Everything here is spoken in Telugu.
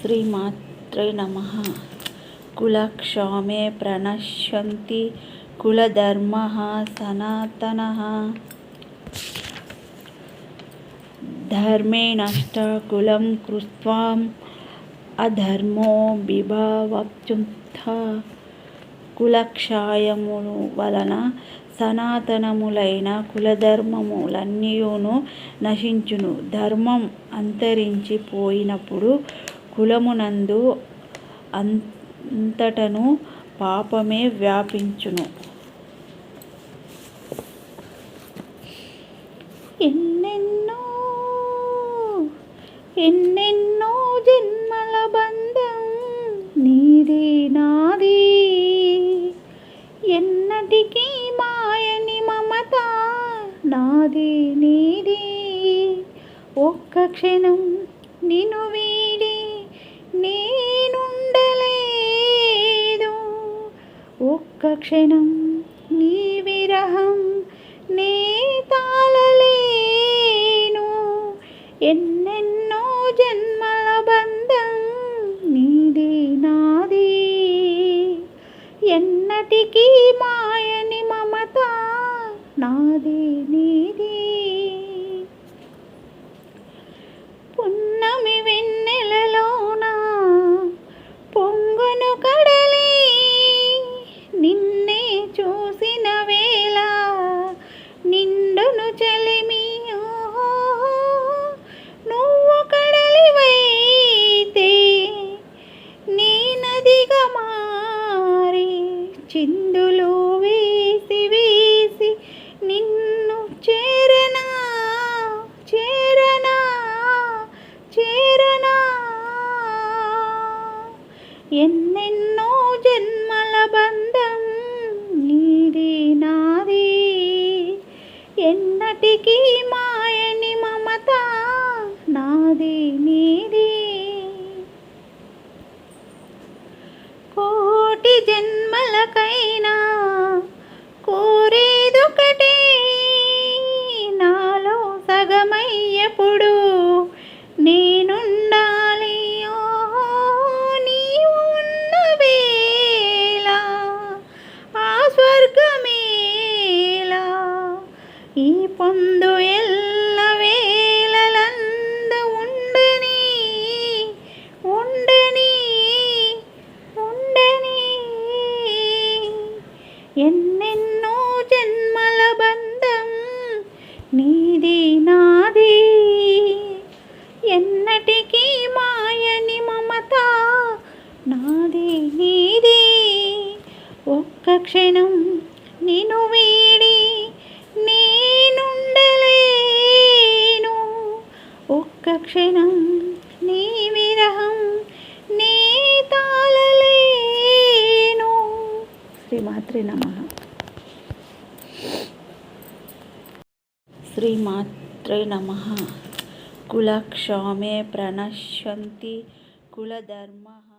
శ్రీమాత్రే నమః. కులక్షామే ప్రణశ్యంతి కులధర్మః సనాతనః. ధర్మే నష్ట కులం కృత్వా అధర్మో విభవత్యుత్. కులక్షయము వలన సనాతనములైన కులధర్మములన్నీయును నశించును. ధర్మం అంతరించి పోయినప్పుడు కులమునందు అంతటను పాపమే వ్యాపించును. ఎన్నెన్నో ఎన్నెన్నో జన్మల బంధం నీది నాది, ఎన్నటికీ మాయని మమత నాది నీది. ఒక్క క్షణం నిన్ను వీడి నేనుండలేదు, ఒక్క క్షణం నీ విరహం నే తాళలేను. ఎన్నెన్నో జన్మల బంధం నీది నాది, ఎన్నటికీ మాయని మమత నాది నీది. పున్నమి వెన్నెలలోన పొంగును కడలి నిన్నే చూసిన వేళ నిండును చలిమి. నువ్వు కడలివైతే నీ నదిగా మారి చిందులు వేసి వేసి నిన్ను చేరనా చేరనా చేరనా. ఎన్నెన్నో జన్మల బంధం నీది నాది, ఎన్నటికీ మాయని మమత నాది నీది. కోటి జన్మలకైనా కోరేదొకటే, నాలో సగమయ్యప్పుడు నేనుండాలి. నీవు ఉన్న వేళ ఆ స్వర్గమేలా, ఈ పొందు ఎల్ల వేళలందు ఉండని ఉండని ఉండని. ఎన్నెన్నో జన్మల బంధం నీది నాది, ఎన్నటికీ మాయని మమత నాది నీది. ఒక్క క్షణం నిన్ను వీడి నేనుండలేను, ఒక్క క్షణం నీ విరహం నే తాళలేను. శ్రీమాత్రే నమః. శ్రీమాత్రే నమః. కులక్షామే ప్రణశ్యంతి కులధర్మః